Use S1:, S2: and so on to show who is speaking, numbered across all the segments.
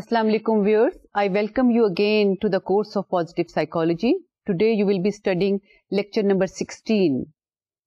S1: Assalamu alaikum viewers. I welcome you again to the course of Positive Psychology. Today you will be studying lecture number 16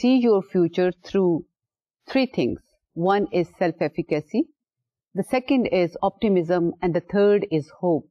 S1: see your future through 3 things. One is self-efficacy, the second is optimism and the third is hope.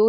S1: 2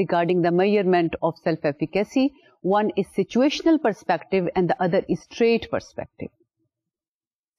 S1: regarding the measurement of self-efficacy. One is situational perspective and the other is trait perspective.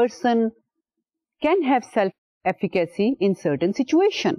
S1: person can have self-efficacy in certain situation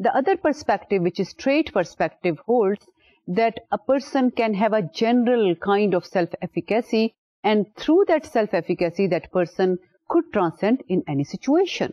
S1: The other perspective which is trait perspective holds that a person can have a general kind of self-efficacy and through that self-efficacy that person could transcend in any situation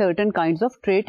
S1: certain kinds of trait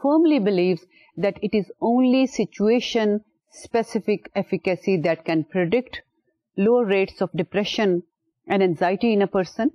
S1: firmly believes that it is only situation specific efficacy that can predict lower rates of depression and anxiety in a person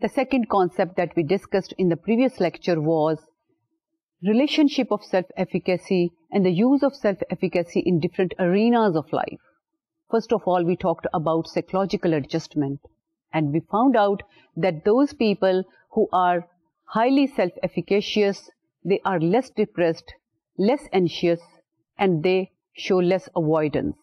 S1: The second concept that we discussed in the previous lecture was relationship of self-efficacy and the use of self-efficacy in different arenas of life. First of all, we talked about psychological adjustment and we found out that those people who are highly self-efficacious, they are less depressed, less anxious, and they show less avoidance.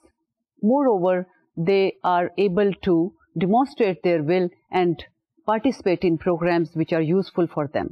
S1: Moreover, they are able to demonstrate their will and participate in programs which are useful for them.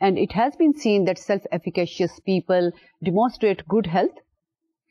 S1: And it has been seen that self-efficacious people demonstrate good health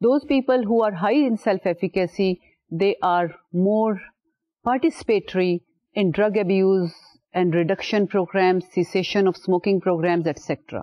S1: those people who are high in self-efficacy, they are more participatory in drug abuse and reduction programs, cessation of smoking programs, etc.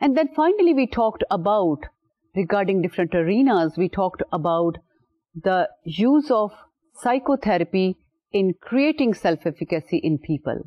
S1: And then finally we talked about, regarding different arenas, we talked about the use of psychotherapy in creating self-efficacy in people.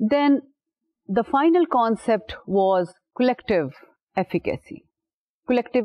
S1: Then the final concept was collective efficacy. Collective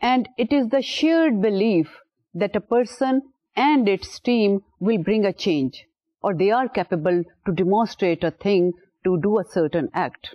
S1: and it is the shared belief that a person and its team will bring a change or they are capable to demonstrate a thing to do a certain act.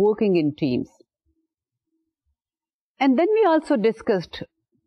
S1: working in teams. And then we also discussed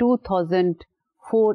S1: 2004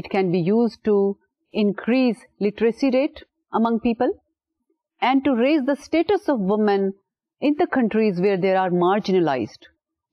S1: it can be used to increase literacy rate among people and to raise the status of women in the countries where they are marginalized,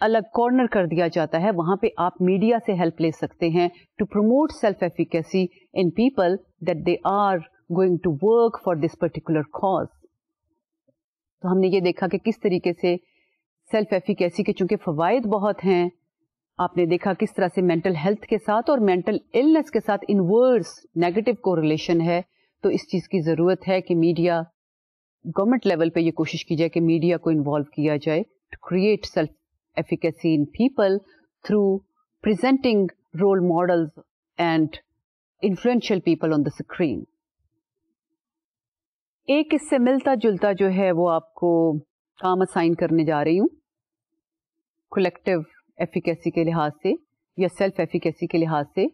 S1: الگ corner کر دیا جاتا ہے, وہاں پہ آپ media سے help لے سکتے ہیں to promote self efficacy in people that they are going to work for this particular cause. تو ہم نے یہ دیکھا کہ کس طریقے سے سیلف ایفیکیسی کے چونکہ فوائد بہت ہیں, آپ نے دیکھا کس طرح سے مینٹل ہیلتھ کے ساتھ اور مینٹل النس کے ساتھ انورس نیگیٹو کوریلیشن ہے. تو اس چیز کی ضرورت ہے کہ میڈیا, گورنمنٹ لیول پہ یہ کوشش کی جائے کہ میڈیا کو انوالو کیا جائے to create self efficacy in people through presenting role models and influential people on the screen. ایک اس سے ملتا جلتا جو ہے وہ آپ کو کام اسائن کرنے جا رہی ہوں کولیکٹیو ایفیکیسی کے لحاظ سے یا سیلف ایفیکیسی کے لحاظ سے.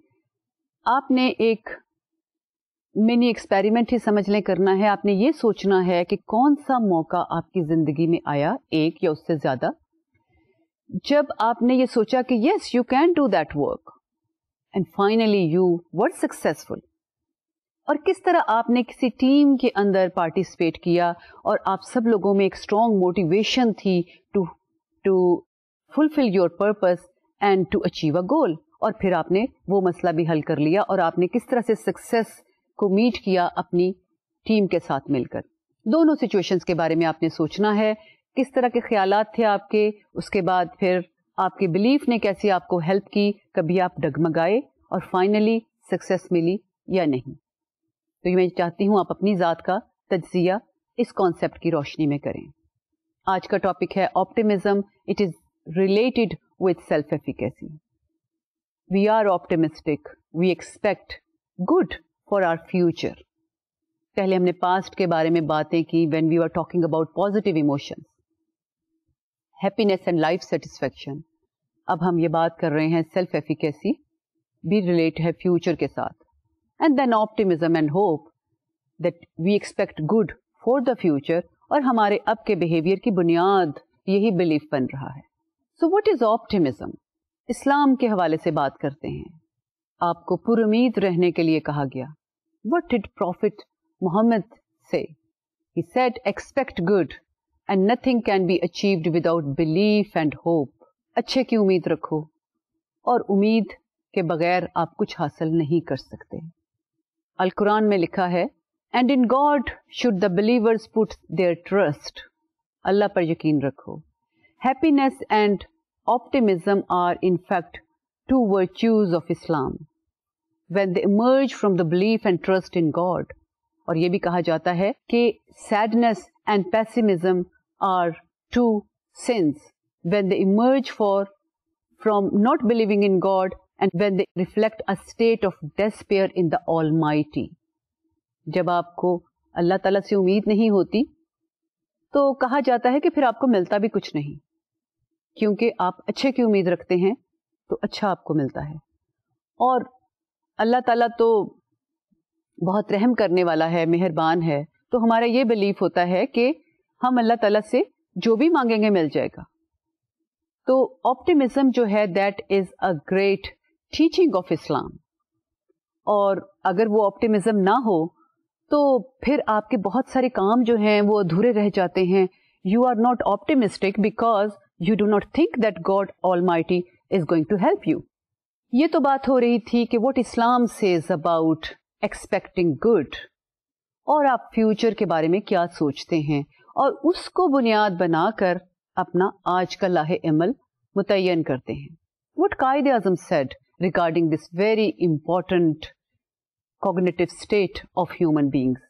S1: آپ نے ایک منی ایکسپیریمنٹ ہی سمجھ لیں کرنا ہے. آپ نے یہ سوچنا ہے کہ کون سا موقع آپ کی زندگی میں آیا, ایک یا اس سے زیادہ, جب آپ نے یہ سوچا کہ yes you can do that work and finally you were successful, اور کس طرح آپ نے کسی ٹیم کے اندر پارٹیسپیٹ کیا اور آپ سب لوگوں میں ایک اسٹرانگ موٹیویشن تھی to fulfill your purpose and to achieve a goal, اور پھر آپ نے وہ مسئلہ بھی حل کر لیا اور آپ نے کس طرح سے سکسیس کو میٹ کیا اپنی ٹیم کے ساتھ مل کر. دونوں سچویشنز کے بارے میں آپ نے سوچنا ہے, کس طرح کے خیالات تھے آپ کے, اس کے بعد پھر آپ کے بلیف نے کیسے آپ کو ہیلپ کی, کبھی آپ ڈگمگائے اور فائنلی سکسیس ملی یا نہیں. تو میں چاہتی ہوں آپ اپنی ذات کا تجزیہ اس کانسیپٹ کی روشنی میں کریں. آج کا ٹاپک ہے optimism. It is related with self efficacy. We are optimistic, we expect good for our future. پہلے ہم نے پاسٹ کے بارے میں باتیں کی when we are talking about positive emotions, happiness and life satisfaction. اب ہم یہ بات کر رہے ہیں سیلف ایفیکیسی بھی ریلیٹ ہے فیوچر کے ساتھ. And then optimism and hope that we expect good for the future, اور ہمارے اب کے بہیویئر کی بنیاد یہی بلیف بن رہا ہے. So what is optimism? اسلام کے حوالے سے بات کرتے ہیں. آپ کو پر امید رہنے کے لیے کہا گیا. وٹ ڈڈ پروفٹ محمد سے؟ He said expect good and nothing can be achieved without belief and hope. اچھے کی امید رکھو اور امید کے بغیر آپ کچھ حاصل نہیں کر سکتے. القرآن میں لکھا ہے and in God should the believers put their trust. اللہ پر یقین رکھو. Happiness and optimism are in fact two virtues of Islam when they emerge from the belief and trust in God. اور یہ بھی کہا جاتا ہے کہ sadness and pessimism are two sins when they emerge from not believing in God and when they reflect a state of despair in the Almighty. جب آپ کو اللہ تعالیٰ سے امید نہیں ہوتی تو کہا جاتا ہے کہ پھر آپ کو ملتا بھی کچھ نہیں, کیونکہ آپ اچھے کی امید رکھتے ہیں تو اچھا آپ کو ملتا ہے. اور اللہ تعالیٰ تو بہت رحم کرنے والا ہے, مہربان ہے, تو ہمارا یہ بلیف ہوتا ہے کہ ہم اللہ تعالیٰ سے جو بھی مانگیں گے مل جائے گا. تو آپٹیمزم جو ہے that is a great teaching of Islam. اور اگر وہ آپٹیمزم نہ ہو تو پھر آپ کے بہت سارے کام جو ہیں وہ ادھورے رہ جاتے ہیں. You are not optimistic because you do not think that God Almighty is going to help you. یہ تو بات ہو رہی تھی کہ what Islam says about expecting good, اور آپ فیوچر کے بارے میں کیا سوچتے ہیں, اور اس کو بنیاد بنا کر اپنا آج کا لاہ عمل متعین کرتے ہیں. What Quaid Azam said regarding this very important cognitive state of human beings.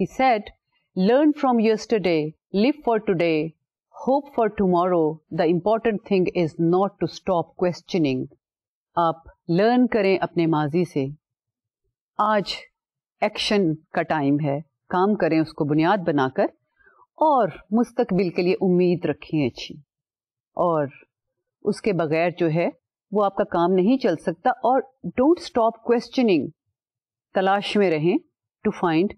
S1: He said, learn from yesterday, live for today, hope for tomorrow. The important thing is not to stop questioning. آپ لرن کریں اپنے ماضی سے. آج action کا time ہے, کام کریں اس کو بنیاد بنا کر, اور مستقبل کے لیے امید رکھیں اچھی, اور اس کے بغیر جو ہے وہ آپ کا کام نہیں چل سکتا. اور ڈونٹ اسٹاپ کوشچننگ, تلاش میں رہیں to find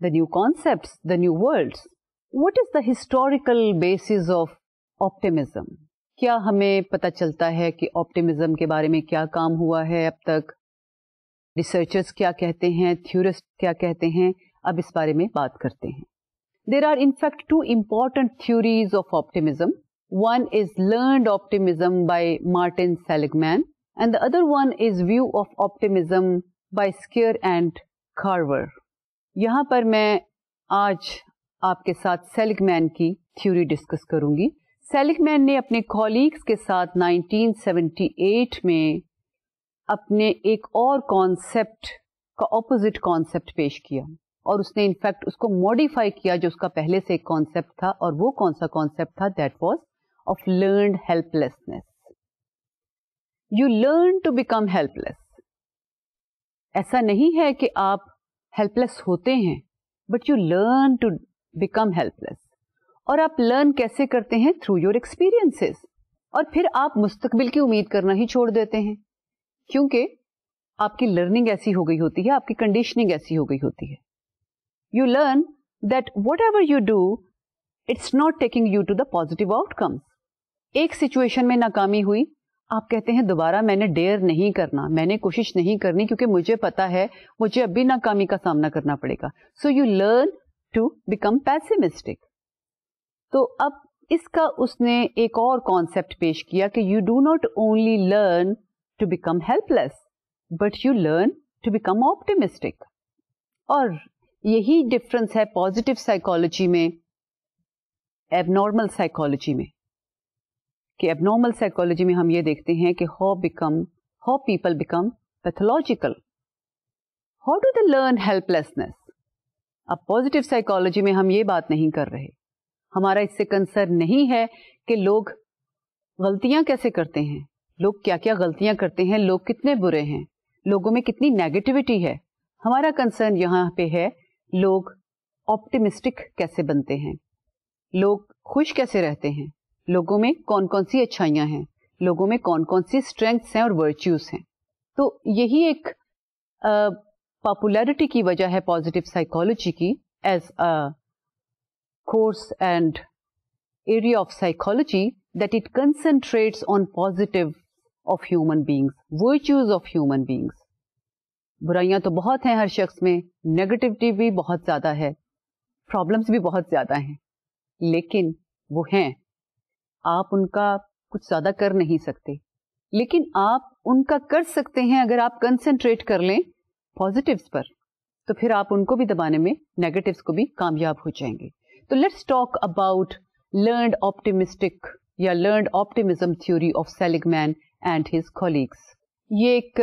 S1: the new concepts, the new worlds. What is the historical basis of optimism? کیا ہمیں پتہ چلتا ہے کہ آپٹیمزم کے بارے میں کیا کام ہوا ہے اب تک, ریسرچرز کیا کہتے ہیں, تھیورسٹ کیا کہتے ہیں, اب اس بارے میں بات کرتے ہیں. There are in fact two important theories of optimism. One is Learned Optimism by Martin Seligman, and the other one is View of Optimism by Square and Carver. یہاں پر میں آج آپ کے ساتھ سیلگ مین کی تھیوری ڈسکس کروں گی. سیلگ مین نے اپنے کولیگز کے ساتھ 1978 میں اپنے ایک اور کانسیپٹ کا اپوزٹ کانسیپٹ پیش کیا, اور اس نے انفیکٹ اس کو ماڈیفائی کیا جو اس کا پہلے سے ایک کانسیپٹ تھا, اور وہ کون سا کانسیپٹ تھا؟ That was of learned helplessness. You learn to become helpless. ایسا نہیں ہے کہ آپ ہیلپ لیس ہوتے ہیں, but you learn to become helpless. اور آپ لرن کیسے کرتے ہیں؟ Through your experiences. اور پھر آپ مستقبل کی امید کرنا ہی چھوڑ دیتے ہیں, کیونکہ آپ کی لرننگ ایسی ہو گئی ہوتی ہے, آپ کی کنڈیشننگ ایسی ہو گئی ہوتی ہے. You learn that whatever you do it's not taking you to the positive outcomes. ایک سچویشن میں ناکامی ہوئی, آپ کہتے ہیں دوبارہ میں نے ڈیئر نہیں کرنا, میں نے کوشش نہیں کرنی, کیونکہ مجھے پتا ہے مجھے اب بھی ناکامی کا سامنا کرنا پڑے گا. So you learn to become pessimistic. تو اب اس کا اس نے ایک اور کانسیپٹ پیش کیا کہ you do not only learn to become helpless, but you learn to become optimistic. اور یہی ڈفرنس ہے پازیٹیو سائیکالوجی میں ایب نارمل سائیکالوجی میں. کہ ایب نارمل سائیکالوجی میں ہم یہ دیکھتے ہیں کہ how people become pathological. How do they learn help lessons. اب پازیٹیو سائیکالوجی میں ہم یہ بات نہیں کر رہے, ہمارا اس سے کنسرن نہیں ہے کہ لوگ غلطیاں کیسے کرتے ہیں, لوگ کیا کیا غلطیاں کرتے ہیں, لوگ کتنے برے ہیں, لوگوں میں کتنی نیگیٹیوٹی ہے. ہمارا کنسرن یہاں پہ ہے لوگ آپٹیمسٹک کیسے بنتے ہیں, لوگ خوش کیسے رہتے ہیں, لوگوں میں کون کون سی اچھائیاں ہیں, لوگوں میں کون کون سی اسٹرینگس ہیں اور ورچوز ہیں. تو یہی ایک پاپولیرٹی کی وجہ ہے پازیٹیو سائیکالوجی کی as a course and area of psychology, that it concentrates on positive of human beings, virtues of human beings. برائیاں تو بہت ہیں ہر شخص میں, نیگیٹیوٹی بھی بہت زیادہ ہے, پرابلمس بھی بہت زیادہ ہیں, لیکن وہ ہیں, آپ ان کا کچھ زیادہ کر نہیں سکتے, لیکن آپ ان کا کر سکتے ہیں اگر آپ کنسنٹریٹ کر لیں پازیٹیوز پر, تو پھر آپ ان کو بھی دبانے میں نیگیٹیوز کو بھی کامیاب ہو جائیں گے. تو let's talk about learned optimistic یا learned optimism theory of Seligman and his colleagues. یہ ایک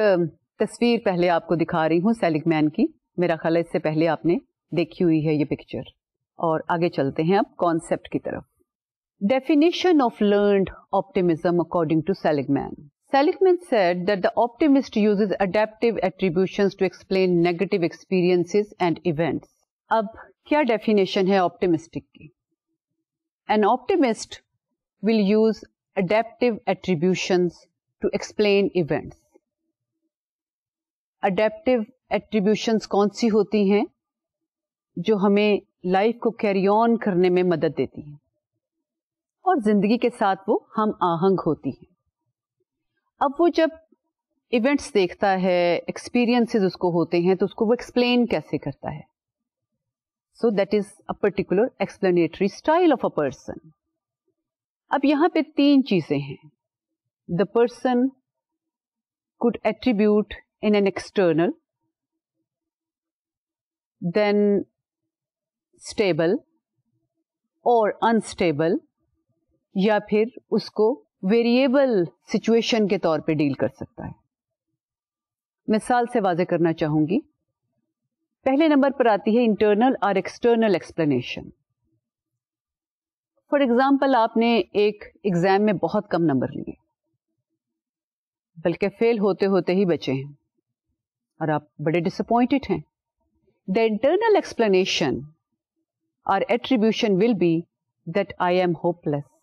S1: تصویر پہلے آپ کو دکھا رہی ہوں سیلگ مین کی, میرا خیال ہے اس سے پہلے آپ نے دیکھی ہوئی ہے یہ پکچر. اور آگے چلتے ہیں اب کانسیپٹ کی طرف. Definition of learned optimism according to Seligman. Seligman said that the optimist uses adaptive attributions to explain negative experiences and events. اب کیا definition ہے optimistic کی؟ An optimist will use adaptive attributions to explain events. Adaptive attributions کون سی ہوتی ہیں؟ جو ہمیں life کو کیری آن کرنے میں مدد دیتی ہیں اور زندگی کے ساتھ وہ ہم آہنگ ہوتی ہیں. اب وہ جب ایونٹس دیکھتا ہے, ایکسپیرئنسز اس کو ہوتے ہیں, تو اس کو وہ ایکسپلین کیسے کرتا ہے. So that is a particular explanatory style of a person. اب یہاں پہ تین چیزیں ہیں. The person could attribute in an external, then stable or unstable, یا پھر اس کو ویریبل سچویشن کے طور پہ ڈیل کر سکتا ہے. مثال سے واضح کرنا چاہوں گی. پہلے نمبر پر آتی ہے انٹرنل اور ایکسٹرنل ایکسپلینیشن. فار ایگزامپل, آپ نے ایک ایگزام میں بہت کم نمبر لیے, بلکہ فیل ہوتے ہوتے ہی بچے ہیں, اور آپ بڑے ڈس اپوائنٹڈ ہیں. دا انٹرنل ایکسپلینیشن اور attribution will be that I am ہوپ لیس.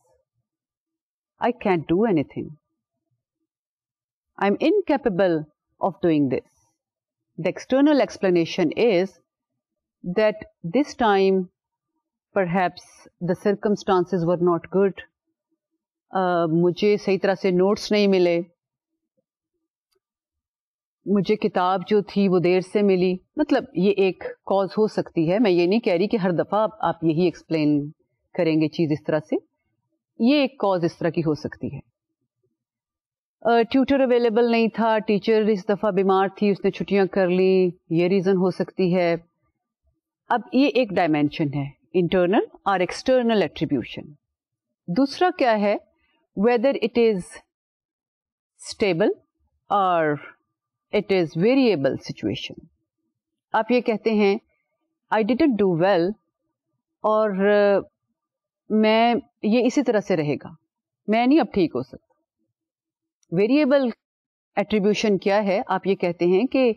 S1: I can't do anything. I'm incapable of doing this. The external explanation is that this time perhaps the circumstances were not good. مجھے صحیح طرح سے notice نہیں ملے, مجھے کتاب جو تھی وہ دیر سے ملی. مطلب یہ ایک کاز ہو سکتی ہے. میں یہ نہیں کہہ رہی کہ ہر دفعہ آپ یہی ایکسپلین کریں گے چیز اس طرح سے, یہ ایک کاز اس طرح کی ہو سکتی ہے. ٹیوٹر اویلیبل نہیں تھا, ٹیچر اس دفعہ بیمار تھی, اس نے چھٹیاں کر لی, یہ ریزن ہو سکتی ہے. اب یہ ایک ڈائمینشن ہے, انٹرنل اور ایکسٹرنل ایٹریبیوشن. دوسرا کیا ہے, whether it is stable or it is variable situation. آپ یہ کہتے ہیں I didn't do well اور میں یہ اسی طرح سے رہے گا, میں نہیں اب ٹھیک ہو سکتا. ویریبل ایٹریبیوشن کیا ہے, آپ یہ کہتے ہیں کہ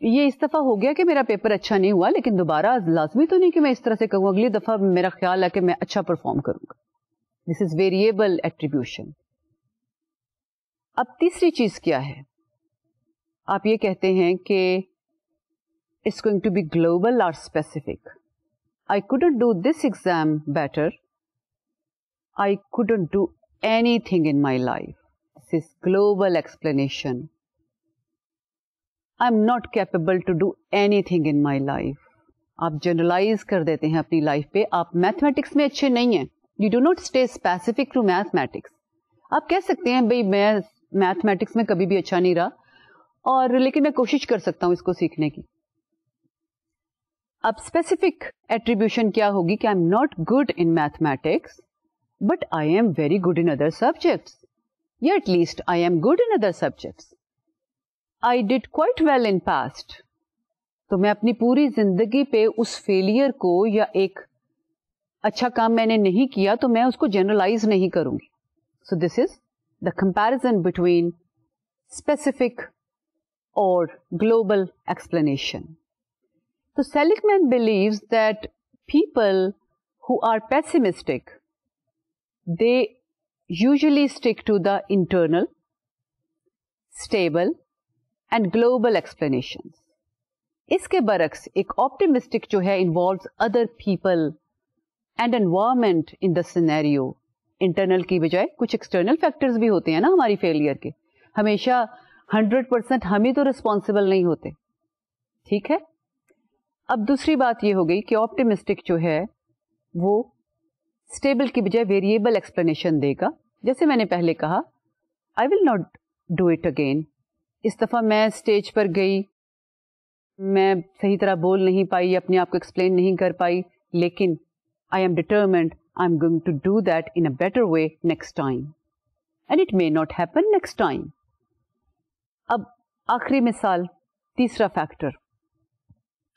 S1: یہ اس دفعہ ہو گیا کہ میرا پیپر اچھا نہیں ہوا, لیکن دوبارہ لازمی تو نہیں کہ میں اس طرح سے کہوں, اگلی دفعہ میرا خیال ہے کہ میں اچھا پرفارم کروں گا. دس از ویریبل ایٹریبیوشن. اب تیسری چیز کیا ہے, آپ یہ کہتے ہیں کہ it's going to be global or specific. I couldn't do this exam better. I couldn't do anything in my life. This is global explanation. I'm not capable to do anything in my life. آپ generalise کر دیتے ہیں اپنی life پہ. آپ mathematics میں اچھے نہیں ہیں. You do not stay specific to mathematics. آپ کہہ سکتے ہیں بھئی میں میتھمیٹکس میں کبھی بھی اچھا نہیں رہا, اور لیکن میں کوشش کر سکتا ہوں اس کو سیکھنے کی. اب اسپیسیفک ایٹریبیوشن کیا ہوگی کہ I am not good in mathematics but I am very good in other subjects, یا at least I am good in other subjects. I did quite well in past. تو میں اپنی پوری زندگی پہ اس فیلئر کو یا ایک اچھا کام میں نے نہیں کیا تو میں اس کو جنرلائز نہیں کروں گی. سو this is the comparison between specific اور global explanation. So Seligman believes that people who are pessimistic, they usually stick to the internal, stable and global explanations. اس کے برعکس ایک optimistic جو ہے involves other people and environment in the scenario. Internal کی بجائے کچھ external factors بھی ہوتے ہیں نا ہماری failure کے. ہمیشہ 100% ہم ہی تو responsible نہیں ہوتے. ٹھیک ہے. اب دوسری بات یہ ہو گئی کہ آپٹیمسٹک جو ہے وہ اسٹیبل کی بجائے ویریبل ایکسپلینیشن دے گا. جیسے میں نے پہلے کہا, I will not do it again. اس دفعہ میں اسٹیج پر گئی, میں صحیح طرح بول نہیں پائی, اپنے آپ کو ایکسپلین نہیں کر پائی, لیکن I am determined, I am going to do that in a better way next time, and it may not happen next time. اب آخری مثال, تیسرا فیکٹر,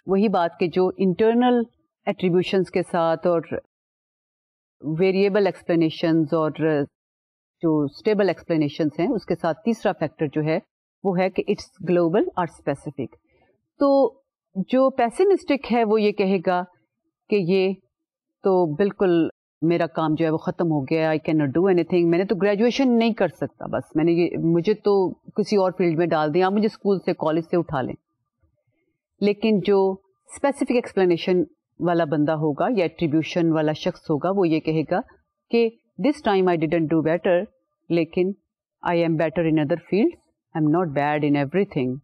S1: وہی بات کہ جو انٹرنل ایٹریبیوشنس کے ساتھ اور ویریبل ایکسپلینیشنز اور جو اسٹیبل ایکسپلینیشنز ہیں اس کے ساتھ تیسرا فیکٹر جو ہے وہ ہے کہ اٹس گلوبل اور اسپیسیفک. تو جو پیسمسٹک ہے وہ یہ کہے گا کہ یہ تو بالکل میرا کام جو ہے وہ ختم ہو گیا, I can not do any thing, میں نے تو گریجویشن نہیں کر سکتا, بس میں نے یہ, مجھے تو کسی اور فیلڈ میں ڈال دیں, آپ مجھے اسکول سے کالج سے اٹھا لیں. لیکن جو اسپیسیفک ایکسپلینیشن والا بندہ ہوگا یا ایٹریبیوشن والا شخص ہوگا وہ یہ کہے گا کہ this time I didn't do better, لیکن I am better in other field, I am not bad in everything.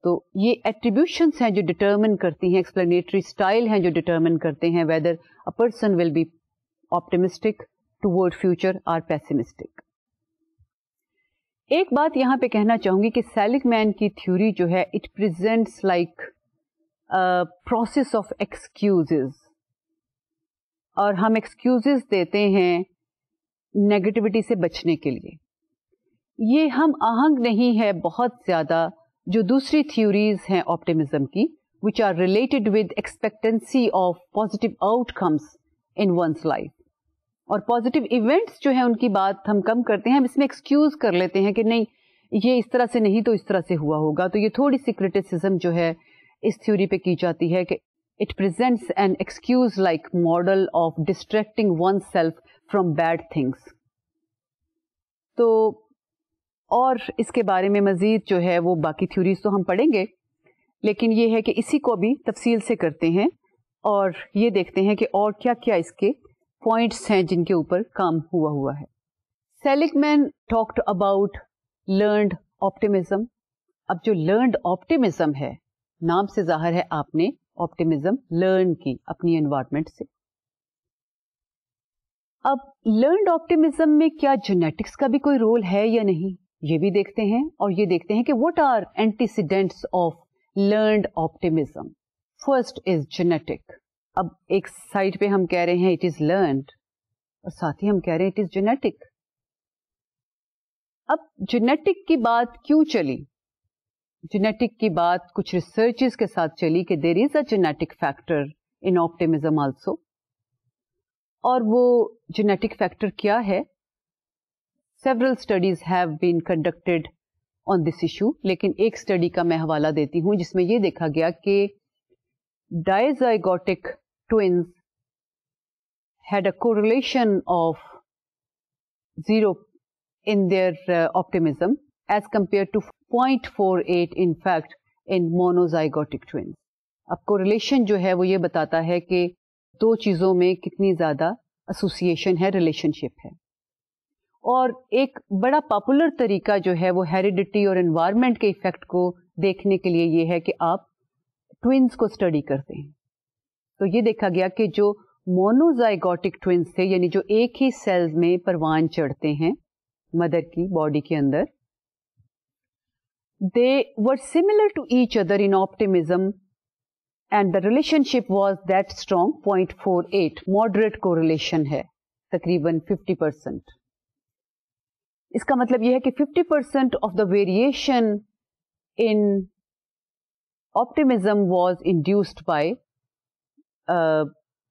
S1: تو یہ ایٹریبیوشنس ہیں جو ڈٹرمن کرتی ہیں, ایکسپلینیٹری اسٹائل ہیں جو ڈٹرمن کرتے ہیں whether a person will be optimistic toward future اور پیسمسٹک. ایک بات یہاں پہ کہنا چاہوں گی کہ سیلک مین کی تھیوری جو ہے it presents like process of excuses, اور ہم ایکسکیوزز دیتے ہیں نیگیٹیوٹی سے بچنے کے لیے. یہ ہم آہنگ نہیں ہے بہت زیادہ جو دوسری تھیوریز ہیں آپٹیمزم کی, which are related with expectancy of positive outcomes in one's life. اور پازیٹیو ایونٹس جو ہیں ان کی بات ہم کم کرتے ہیں, ہم اس میں ایکسکیوز کر لیتے ہیں کہ نہیں یہ اس طرح سے نہیں تو اس طرح سے ہوا ہوگا. تو یہ تھوڑی سی کرٹیسزم جو ہے اس تھیوری پہ کی جاتی ہے کہ it presents an excuse like model of distracting one self from bad things. تو اور اس کے بارے میں مزید جو ہے وہ باقی تھیوریز تو ہم پڑھیں گے, لیکن یہ ہے کہ اسی کو بھی تفصیل سے کرتے ہیں اور یہ دیکھتے ہیں کہ اور کیا کیا اس کے پوائنٹس ہیں جن کے اوپر کام ہوا ہے. سیلک مین ٹاکڈ اباؤٹ لرنڈ آپٹیمزم. اب جو لرنڈ آپٹیمزم ہے, نام سے ظاہر ہے آپ نے آپٹیمزم لرن کی اپنی انوائرمنٹ سے. اب لرنڈ آپٹیمزم میں کیا جینیٹکس کا بھی کوئی رول ہے یا نہیں یہ بھی دیکھتے ہیں, اور یہ دیکھتے ہیں کہ what are antecedents of learned optimism. First is genetic. اب ایک سائڈ پہ ہم کہہ رہے ہیں اٹ از لرنڈ, اور ساتھ ہی ہم کہہ رہے ہیں اٹ از جینیٹک. اب جینیٹک کی بات کیوں چلی؟ جینیٹک کی بات کچھ ریسرچز کے ساتھ چلی کہ there is a genetic factor in optimism also. اور وہ جینیٹک فیکٹر کیا ہے؟ several studies have been conducted on this issue, لیکن ایک اسٹڈی کا میں حوالہ دیتی ہوں جس میں یہ دیکھا گیا کہ dizygotic twins had a correlation of 0 in their optimism as compared to 0.48 in fact in monozygotic twins. اب correlation جو ہے وہ یہ بتاتا ہے کہ دو چیزوں میں کتنی زیادہ ایسوسیشن ہے, ریلیشن شپ ہے. اور ایک بڑا پاپولر طریقہ جو ہے وہ ہیریڈیٹی اور انوائرمنٹ کے ایفیکٹ کو دیکھنے کے لیے یہ ہے کہ آپ ٹوینز کو اسٹڈی کرتے ہیں. تو یہ دیکھا گیا کہ جو مونوزائگوٹک ٹوینز تھے, یعنی جو ایک ہی سیلز میں پروان چڑھتے ہیں مدر کی باڈی کے اندر, they were similar to each other in optimism and the relationship was that strong, 0.48, moderate correlation ہے تقریباً 50%. اس کا مطلب یہ ہے کہ 50% of the variation in optimism was induced by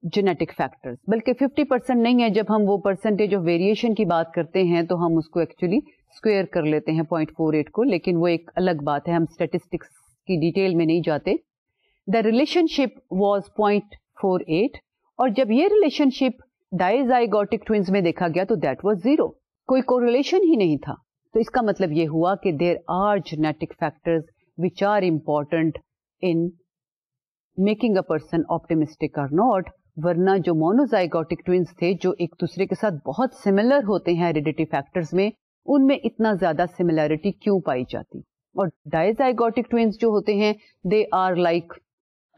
S1: genetic factors. بلکہ 50% نہیں ہے, جب ہم وہ پرسنٹیج آف ویریشن کی بات کرتے ہیں تو ہم اس کو ایکچولی اسکوئر کر لیتے ہیں 0.48 کو, لیکن وہ ایک الگ بات ہے, ہم اسٹیٹسٹکس کی ڈیٹیل میں نہیں جاتے. دا ریلیشن شپ واز 0.48, اور جب یہ ریلیشن شپ ڈائزائگوٹک ٹوینز میں دیکھا گیا تو دیٹ واز 0, کوئی کوریلیشن ہی نہیں تھا. تو اس کا مطلب یہ ہوا کہ there are genetic factors which are important in making a person optimistic اور ناٹ. ورنہ جو مونوزائگوٹک ٹوینز تھے جو ایک دوسرے کے ساتھ بہت سملر ہوتے ہیں ہیریڈیٹی فیکٹرز میں, ان میں اتنا زیادہ سملیرٹی کیوں پائی جاتی. اور ڈائزائگوٹک ٹوینز جو ہوتے ہیں they are like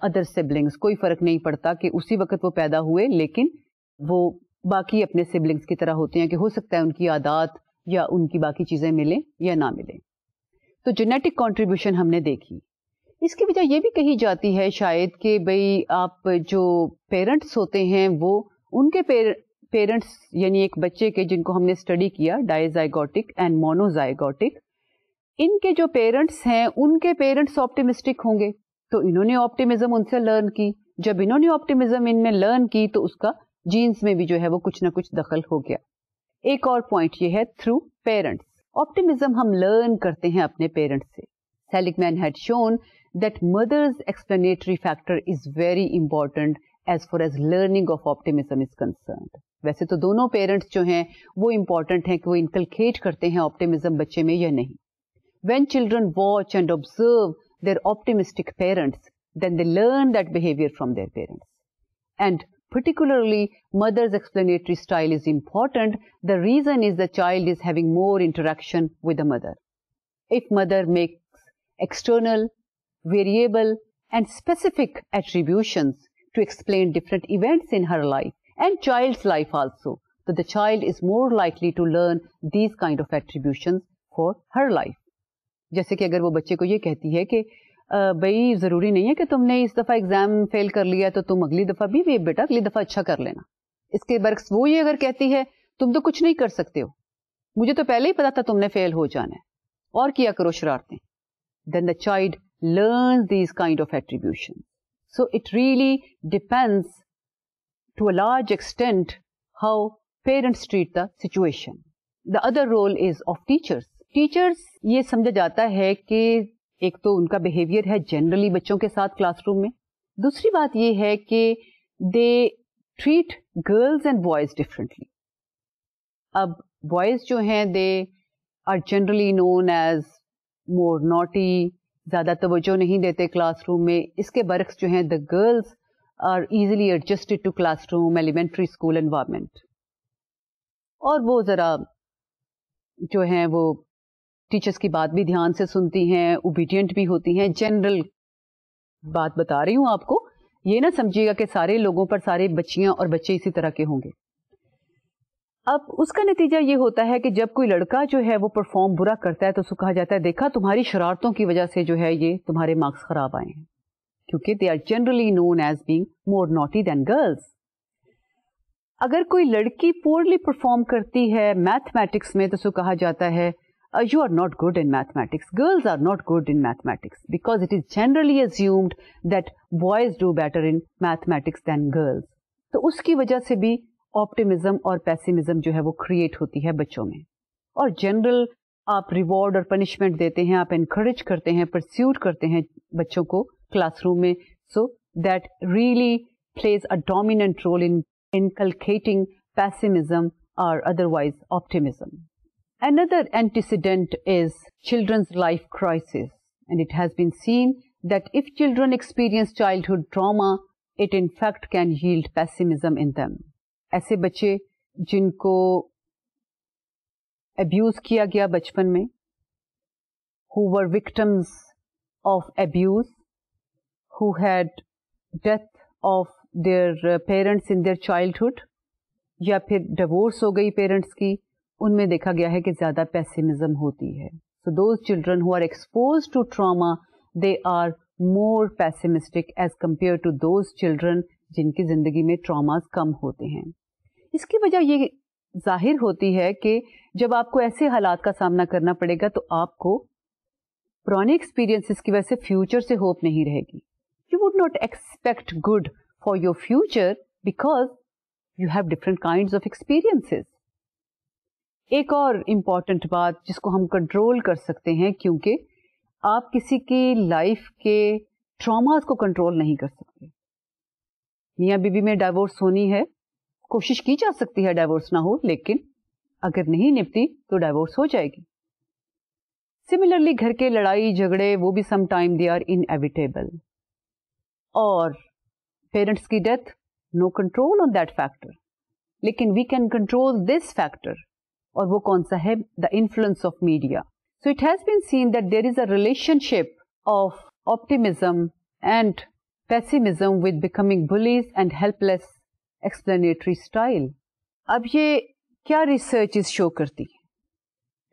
S1: other siblings, کوئی فرق نہیں پڑتا کہ اسی وقت وہ پیدا ہوئے, لیکن وہ باقی اپنے سبلنگس کی طرح ہوتے ہیں کہ ہو سکتا ہے ان کی عادات یا ان کی باقی چیزیں ملیں یا نہ ملیں. تو جینیٹک کنٹریبیوشن ہم نے دیکھی. اس کی وجہ یہ بھی کہی جاتی ہے شاید کہ بھئی آپ جو پیرنٹس ہوتے ہیں وہ ان کے پیرنٹس یعنی ایک بچے کے جن کو ہم نے اسٹڈی کیا ڈائزائگوٹک اینڈ مونوزائگوٹک, ان کے جو پیرنٹس ہیں ان کے پیرنٹس آپٹیمسٹک ہوں گے تو انہوں نے آپٹیمزم ان سے لرن کی. جب انہوں نے آپٹیمزم ان میں لرن کی تو اس کا جینز میں بھی جو ہے وہ کچھ نہ کچھ دخل ہو گیا. ایک اور پوائنٹ یہ ہے تھرو پیرنٹس. آپٹیمزم ہم لرن کرتے ہیں اپنے پیرنٹس سے. Seligman had shown that mothers explanatory factor is very important as far as learning of optimism is concerned. ویسے تو دونوں پیرنٹس جو ہیں وہ امپورٹنٹ ہیں کہ وہ انکلکیٹ کرتے ہیں آپٹیمزم بچے میں یا نہیں. When children watch and observe their optimistic parents then they learn that behavior from their parents. And particularly, mother's explanatory style is important. The reason is the child is having more interaction with the mother. If mother makes external, variable, and specific attributions to explain different events in her life and child's life also, so the child is more likely to learn these kind of attributions for her life. جیسے کہ اگر وہ بچے کو یہ کہتی ہے کہ بھائی ضروری نہیں ہے کہ تم نے اس دفعہ ایگزام فیل کر لیا تو تم اگلی دفعہ بھی بیٹا اگلی دفعہ اچھا کر لینا. اس کے برعکس وہ یہ اگر کہتی ہے تم تو کچھ نہیں کر سکتے ہو, مجھے تو پہلے ہی پتا تھا تم نے فیل ہو جانا ہے اور کیا کرو شرارتیں, then the child learns these kind of attributions. So it really depends to a large extent how parents treat the situation. The other role is of teachers. Teachers یہ سمجھا جاتا ہے کہ ایک تو ان کا بیہیویئر ہے جنرلی بچوں کے ساتھ کلاس روم میں. دوسری بات یہ ہے کہ they treat girls and boys differently. اب بوائز جو ہیں they are generally known as more naughty, زیادہ توجہ نہیں دیتے کلاس روم میں. اس کے برعکس جو ہیں the girls are easily adjusted to class room elementary school environment, اور وہ ذرا جو ہیں وہ ٹیچرس کی بات بھی دھیان سے سنتی ہیں, اوبیڈینٹ بھی ہوتی ہیں. جنرل بات بتا رہی ہوں آپ کو, یہ نہ سمجھیے گا کہ سارے لوگوں پر سارے بچیاں اور بچے اسی طرح کے ہوں گے. اب اس کا نتیجہ یہ ہوتا ہے کہ جب کوئی لڑکا جو ہے وہ پرفارم برا کرتا ہے تو اس کو کہا جاتا ہے دیکھا تمہاری شرارتوں کی وجہ سے جو ہے یہ تمہارے مارکس خراب آئے ہیں, کیونکہ they are generally known as being more naughty than girls. اگر کوئی لڑکی پورلی پرفارم کرتی ہے میتھمیٹکس میں تو اس کو کہا جاتا ہے you are not good in mathematics, girls are not good in mathematics, because it is generally assumed that boys do better in mathematics than girls. تو اس کی وجہ سے بھی آپٹیمزم اور پیسیمزم جو ہے وہ کریٹ ہوتی ہے بچوں میں. اور جنرل آپ ریوارڈ اور پنشمنٹ دیتے ہیں, آپ انکریج کرتے ہیں, پرسیوٹ کرتے ہیں بچوں کو کلاس روم میں, so that really plays a dominant role in inculcating pessimism or otherwise optimism. Another antecedent is children's life crisis, and it has been seen that if children experience childhood trauma, it in fact can yield pessimism in them. ایسے بچے جن کو abuse کیا گیا بچپن میں, who were victims of abuse, who had death of their parents in their childhood, یا پھر ڈیورس ہو گئی پیرنٹس کی, ان میں دیکھا گیا ہے کہ زیادہ پیسیمزم ہوتی ہے. So those children who are exposed to trauma, they are more pessimistic as compared to those children جن کی زندگی میں ٹراماز کم ہوتے ہیں. اس کی وجہ یہ ظاہر ہوتی ہے کہ جب آپ کو ایسے حالات کا سامنا کرنا پڑے گا تو آپ کو پرانے ایکسپیرینسز کی وجہ سے فیوچر سے ہوپ نہیں رہے گی. You would not expect good for your future because you have different kinds of experiences. ایک اور امپورٹنٹ بات جس کو ہم کنٹرول کر سکتے ہیں, کیونکہ آپ کسی کی لائف کے ٹراماز کو کنٹرول نہیں کر سکتے. میاں بیوی میں ڈائیورس ہونی ہے, کوشش کی جا سکتی ہے ڈائیورس نہ ہو, لیکن اگر نہیں نپٹی تو ڈائیورس ہو جائے گی. سملرلی گھر کے لڑائی جھگڑے وہ بھی some time they are inevitable, اور پیرنٹس کی death, no control on that factor, لیکن we can control this factor, اور وہ کون سا ہے؟ The influence of media. So it has been seen that there is a relationship of optimism and pessimism with becoming blaze and helpless explanatory style. اب یہ کیا researches شو کرتی ہیں؟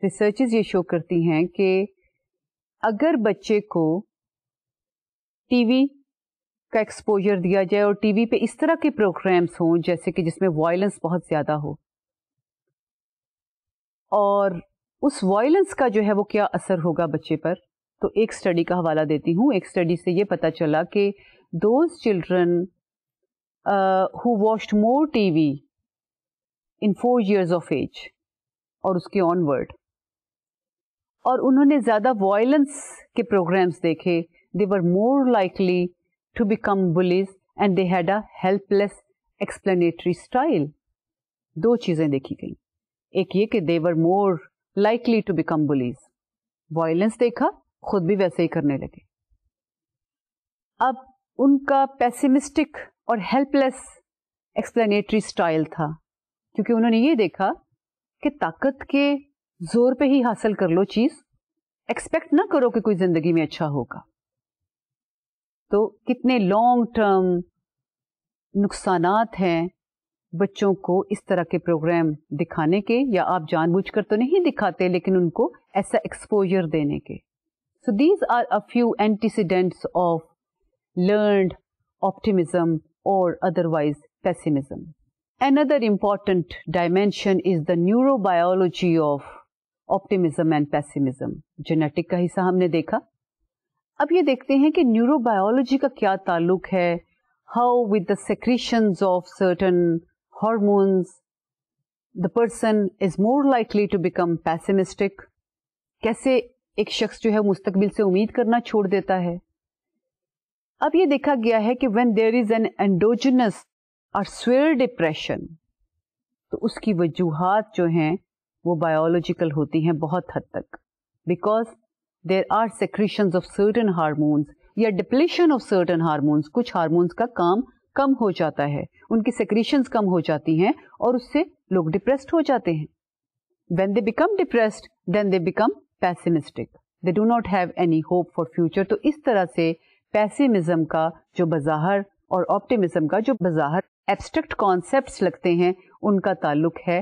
S1: ریسرچز یہ شو کرتی ہیں کہ اگر بچے کو ٹی وی کا ایکسپوجر دیا جائے اور ٹی وی پہ اس طرح کے پروگرامس ہوں جیسے کہ جس میں وائلنس بہت زیادہ ہو, اور اس وائلنس کا جو ہے وہ کیا اثر ہوگا بچے پر, تو ایک اسٹڈی کا حوالہ دیتی ہوں. ایک اسٹڈی سے یہ پتا چلا کہ those children who watched more TV in 4 years of age اور اس کے onward, اور انہوں نے زیادہ وائلنس کے پروگرامس دیکھے, they were more likely to become bullies and they had a helpless explanatory style. دو چیزیں دیکھی گئیں, ایک یہ کہ they were more likely to become bullies, violence دیکھا خود بھی ویسے ہی کرنے لگے. اب ان کا پیسیمسٹک اور ہیلپ لیس ایکسپلینیٹری اسٹائل تھا, کیونکہ انہوں نے یہ دیکھا کہ طاقت کے زور پہ ہی حاصل کر لو چیز, ایکسپیکٹ نہ کرو کہ کوئی زندگی میں اچھا ہوگا. تو کتنے لانگ ٹرم نقصانات ہیں بچوں کو اس طرح کے پروگرام دکھانے کے, یا آپ جان بوجھ کر تو نہیں دکھاتے لیکن ان کو ایسا ایکسپوجر دینے کے. So these are a few antecedents of learned optimism or otherwise pessimism. Another important dimension is the neurobiology of optimism and pessimism. Genetic کا حصہ ہم نے دیکھا. اب یہ دیکھتے ہیں کہ نیوروبایولوجی کا کیا تعلق ہے, how with the secretions of certain hormones the person is more likely to become pessimistic. کیسے ایک شخص جو ہے مستقبل سے امید کرنا چھوڑ دیتا ہے. اب یہ دیکھا گیا ہے کہ when there is an endogenous or severe depression, تو اس کی وجوہات جو ہیں وہ بایولوجیکل ہوتی ہیں بہت حد تک, because there are secretions of certain hormones یا depletion of certain hormones. کچھ ہارمونس کا کام کم ہو جاتا ہے, ان کی secretions کم ہو جاتی ہیں اور اس سے لوگ ڈپریسڈ ہو جاتے ہیں. when they become depressed then they become pessimistic, they do not have any hope for future. تو اس طرح سے پیسیمزم کا جو بظاہر اور آپٹیمزم کا جو بظاہر ایبسٹریکٹ کانسیپٹس لگتے ہیں ان کا تعلق ہے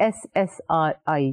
S1: SSRI,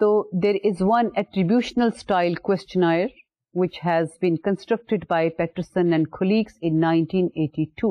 S1: So there is one attributional style questionnaire which has been constructed by Patterson and colleagues in 1982.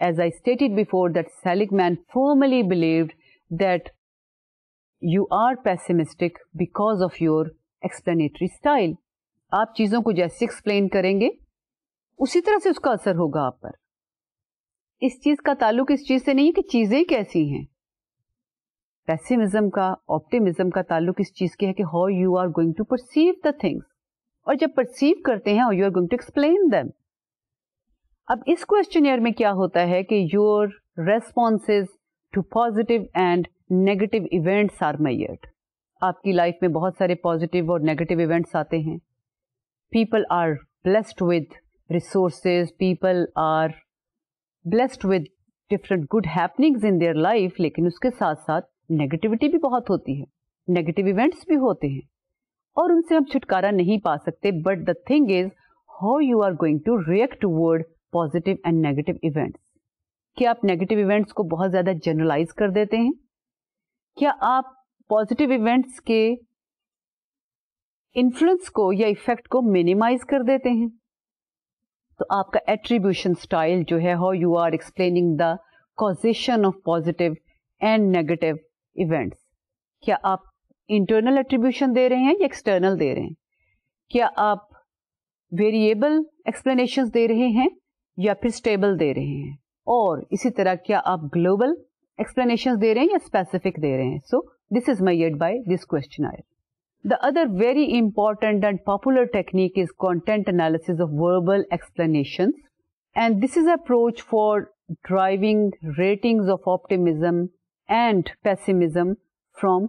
S1: as I stated before, that Seligman firmly believed that you are pessimistic because of your explanatory style. آپ چیزوں کو جیسے explain کریں گے اسی طرح سے اس کا اثر ہوگا آپ پر. اس چیز کا تعلق اس چیز سے نہیں ہے کہ چیزیں کیسی ہیں. پیسیمزم کا, آپٹیمزم کا تعلق اس چیز کے ہے کہ how you are going to perceive the things, اور جب پرسیو کرتے ہیں you are going to explain them. اب اس کوشچنیئر میں کیا ہوتا ہے کہ your responses to positive and negative events are measured. آپ کی لائف میں بہت سارے پازیٹیو اور نیگیٹو ایونٹس آتے ہیں. People are blessed with resources, people are blessed with different good happenings in their life, لیکن اس کے ساتھ ساتھ نیگیٹیوٹی بھی بہت ہوتی ہے, نیگیٹو ایونٹس بھی ہوتے ہیں اور ان سے ہم چھٹکارا نہیں پا سکتے. But the thing is how you are going to react toward positive and negative events. کیا آپ نیگیٹو ایونٹس کو بہت زیادہ جنرلائز کر دیتے ہیں؟ کیا آپ پازیٹیو ایونٹس کے انفلوئنس کو یا افیکٹ کو مینیمائز کر دیتے ہیں؟ تو آپ کا ایٹریبیوشن اسٹائل جو ہے how you are explaining the causation of positive and negative events, کیا آپ انٹرنل ایٹریبیوشن دے رہے ہیں یا ایکسٹرنل دے رہے ہیں؟ کیا آپ ویریبل ایکسپلینیشن دے رہے ہیں یا پھر اسٹیبل دے رہے ہیں؟ اور اسی طرح کیا آپ گلوبل ایکسپلینیشن دے رہے ہیں یا اسپیسیفک دے رہے ہیں؟ So this is measured by this questionnaire. The other very important and popular technique is content analysis of verbal explanations, and this is an approach for driving ratings of optimism and pessimism from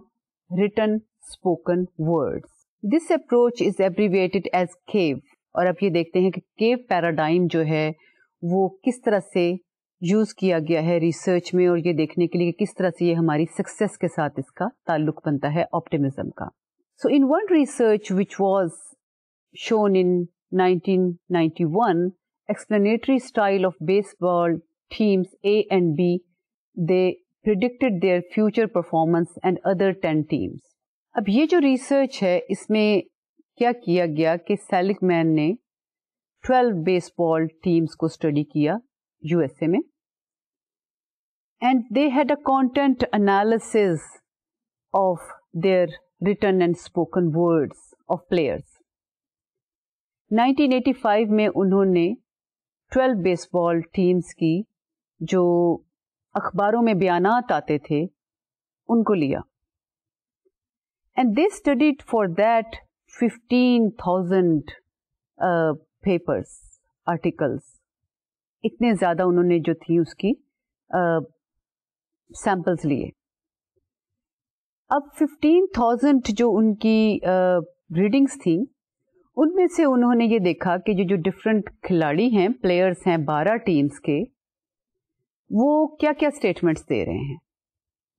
S1: written spoken words. This approach is abbreviated as CAVE, اور اب یہ دیکھتے ہیں کہ CAVE paradigm جو ہے وہ کس طرح سے یوز کیا گیا ہے ریسرچ میں, اور یہ دیکھنے کے لیے کہ کس طرح سے یہ ہماری سکسیس کے ساتھ اس کا تعلق بنتا ہے آپٹیمزم کا. So in one research which was shown in 1991, explanatory style of baseball teams A and B, they predicted their future performance and other 10 teams. اب یہ جو ریسرچ ہے اس میں کیا کیا گیا کہ سیلک مین نے 12 بیس بال ٹیمز کو اسٹڈی کیا یو ایس اے میں, and they had a content analysis of their written and spoken words of players. 1985 میں انہوں نے 12 بیس بال ٹیمز کی جو اخباروں میں بیانات آتے تھے ان کو لیا, and they studied for that 15,000 papers, articles. اتنے زیادہ انہوں نے جو تھی اس کی سیمپلز لیے. اب 15,000 جو ان کی ریڈنگس تھیں ان میں سے انہوں نے یہ دیکھا کہ جو ڈفرینٹ کھلاڑی ہیں, پلیئرز ہیں 12 ٹیمز کے, وہ کیا کیا اسٹیٹمنٹس دے رہے ہیں.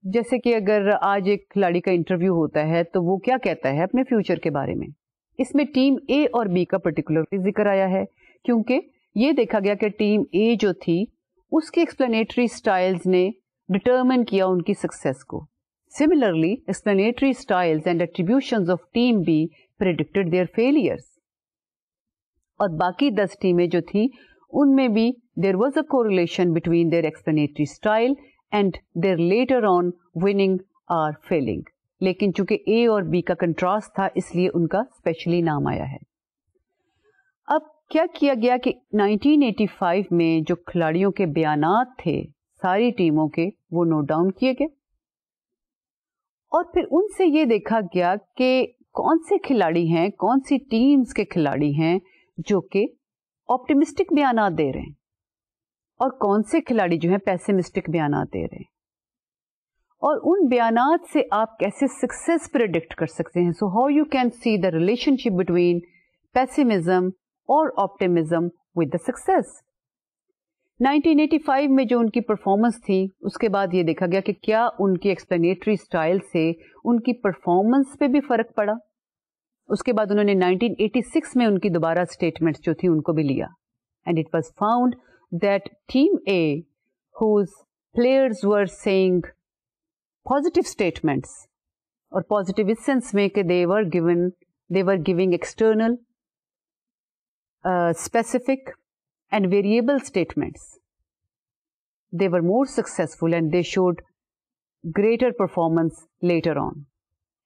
S1: جیسے کہ اگر آج ایک کھلاڑی کا انٹرویو ہوتا ہے تو وہ کیا کہتا ہے اپنے فیوچر کے بارے میں. اس میں ٹیم اے اور بی کا پرٹیکولر ذکر آیا ہے کیونکہ یہ دیکھا گیا کہ ٹیم اے جو تھی اس کی ایکسپلینیٹری اسٹائلز نے ڈٹرمن کیا ان کی سکسیس کو. Similarly, explanatory styles and attributions of Team B predicted their failures. اور باقی 10 ٹیمیں جو تھیں ان میں بھی there was a correlation between their explanatory style and their later on winning or failing. لیکن چونکہ A اور B کا کنٹراسٹ تھا اس لیے ان کا اسپیشلی نام آیا ہے. اب کیا کیا گیا کہ 1985 میں جو کھلاڑیوں کے بیانات تھے ساری ٹیموں کے وہ نوٹ ڈاؤن کیے گئے, اور پھر ان سے یہ دیکھا گیا کہ کون سے کھلاڑی ہیں, کون سی ٹیمز کے کھلاڑی ہیں جو کہ آپٹیمسٹک بیانات دے رہے ہیں اور کون سے کھلاڑی جو ہیں پیسیمسٹک بیانات دے رہے ہیں, اور ان بیانات سے آپ کیسے سکسیس پریڈکٹ کر سکتے ہیں. So how you can see the relation ship between پیسیمزم اور آپٹیمزم ود دا سکسیس. 1985 میں جو ان کی پرفارمنس تھی اس کے بعد یہ دیکھا گیا کہ کیا ان کی ایکسپلینیٹری سٹائل سے ان کی پرفارمنس پہ بھی فرق پڑا. اس کے بعد انہوں نے 1986 میں ان کی دوبارہ سٹیٹمنٹس جو تھی ان کو بھی لیا, and it was found that team a whose players were saying positive statements, اور positive اس sense میں کہ they were giving external, specific and variable statements. They were more successful and they showed greater performance later on.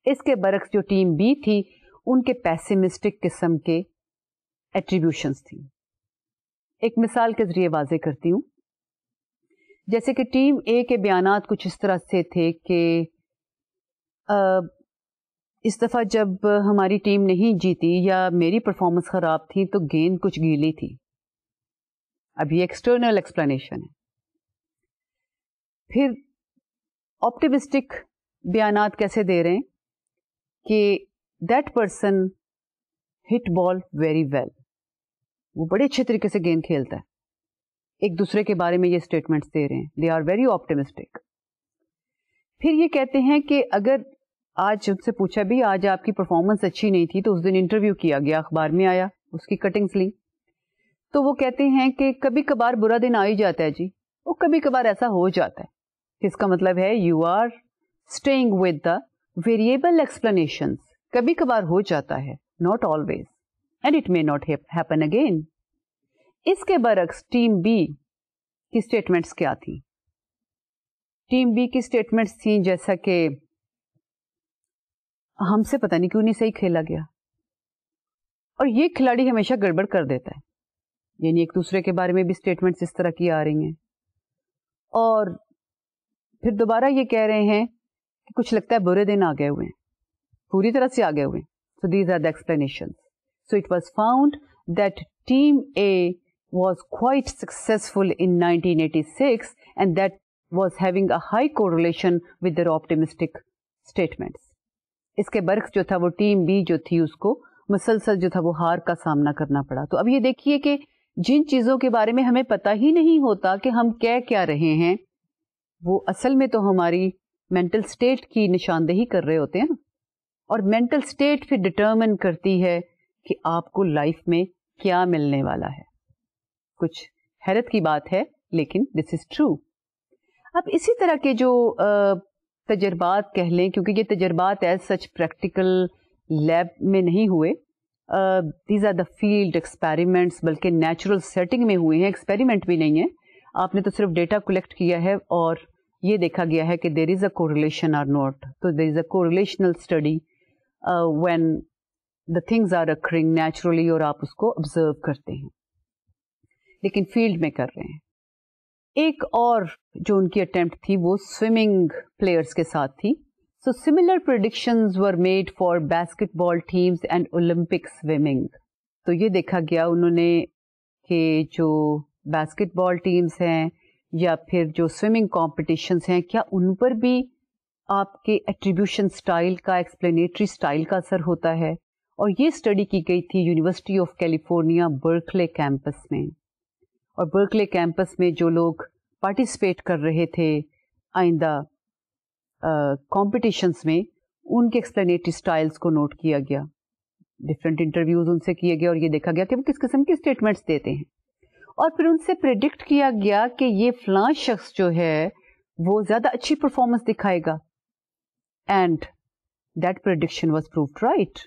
S1: اس کے برعکس جو team B تھی ان کے pessimistic قسم کے ایٹریبیوشنس تھیں. ایک مثال کے ذریعے واضح کرتی ہوں. جیسے کہ ٹیم اے کے بیانات کچھ اس طرح سے تھے کہ اس دفعہ جب ہماری ٹیم نہیں جیتی یا میری پرفارمنس خراب تھی تو گیند کچھ گیلی تھی. اب یہ ایکسٹرنل ایکسپلینیشن ہے. پھر آپٹیمسٹک بیانات کیسے دے رہے ہیں کہ that person hit ball very well, وہ بڑے اچھے طریقے سے گیند کھیلتا ہے. ایک دوسرے کے بارے میں یہ اسٹیٹمنٹس دے رہے ہیں. They are very optimistic. پھر یہ کہتے ہیں کہ اگر آج ان سے پوچھا بھی آج آپ کی پرفارمنس اچھی نہیں تھی تو اس دن انٹرویو کیا گیا, اخبار میں آیا, اس کی کٹنگز لی, تو وہ کہتے ہیں کہ کبھی کبھار برا دن آ ہی جاتا ہے جی, وہ کبھی کبھار ایسا ہو جاتا ہے. اس کا مطلب ہے you are staying with the variable explanations. کبھی کبھار ہو جاتا ہے, not always, and it may not happen again. اس کے برعکس ٹیم بی کی اسٹیٹمنٹس کیا تھیں؟ ٹیم بی کی اسٹیٹمنٹس تھیں جیسا کہ ہم سے پتہ نہیں کیوں نہیں صحیح کھیلا گیا, اور یہ کھلاڑی ہمیشہ گڑبڑ کر دیتا ہے. یعنی ایک دوسرے کے بارے میں بھی اسٹیٹمنٹس اس طرح کی آ رہی ہیں. اور پھر دوبارہ یہ کہہ رہے ہیں کہ کچھ لگتا ہے برے دن آ گئے ہوئے ہیں, پوری طرح سے آ گئے ہوئے ہیں. So these are the explanations. So it was found that team A was quite successful in 1986 and that was having a high correlation with their optimistic statements. اس کے برعکس جو تھا وہ ٹیم بی جو تھی اس کو مسلسل جو تھا وہ ہار کا سامنا کرنا پڑا. تو اب یہ دیکھیے کہ جن چیزوں کے بارے میں ہمیں پتہ ہی نہیں ہوتا کہ ہم کہہ کیا رہے ہیں, وہ اصل میں تو ہماری مینٹل اسٹیٹ کی نشاندہی کر رہے ہوتے ہیں, اور مینٹل اسٹیٹ پھر ڈٹرمن کرتی ہے کہ آپ کو لائف میں کیا ملنے والا ہے. کچھ حیرت کی بات ہے لیکن دس از ٹرو. اب اسی طرح کے جو تجربات کہہ لیں, کیونکہ یہ تجربات ایز سچ پریکٹیکل لیب میں نہیں ہوئے, these are the field experiments, بلکہ نیچرل سیٹنگ میں ہوئے ہیں, ایکسپیریمنٹ بھی نہیں ہے. آپ نے تو صرف ڈیٹا کلیکٹ کیا ہے اور یہ دیکھا گیا ہے کہ دیر از اے کوریلیشن اور ناٹ. تو there is a correlational study when the things are occurring naturally, اور آپ اس کو آبزرو کرتے ہیں, لیکن فیلڈ میں کر رہے ہیں. ایک اور جو ان کی اٹیمپٹ تھی وہ سوئمنگ پلیئرس کے ساتھ تھی. So similar predictions were made for basketball teams and Olympic swimming. تو یہ دیکھا گیا انہوں نے کہ جو باسکٹ بال ٹیمز ہیں یا پھر جو سوئمنگ کمپٹیشنز ہیں, کیا ان پر بھی آپ کے ایٹریبیوشن اسٹائل کا, ایکسپلینیٹری اسٹائل کا اثر ہوتا ہے. اور یہ اسٹڈی کی گئی تھی university of California Berkeley campus میں. اور برکلے کیمپس میں جو لوگ پارٹیسپیٹ کر رہے تھے آئندہ کمپٹیشنس میں, ان کے ایکسپلینیٹری اسٹائلس کو نوٹ کیا گیا, ڈفرینٹ انٹرویوز ان سے کیے گئے, اور یہ دیکھا گیا کہ وہ کس قسم کے اسٹیٹمنٹس دیتے ہیں. اور پھر ان سے پریڈکٹ کیا گیا کہ یہ فلاں شخص جو ہے وہ زیادہ اچھی پرفارمنس دکھائے گا, and that prediction was proved right.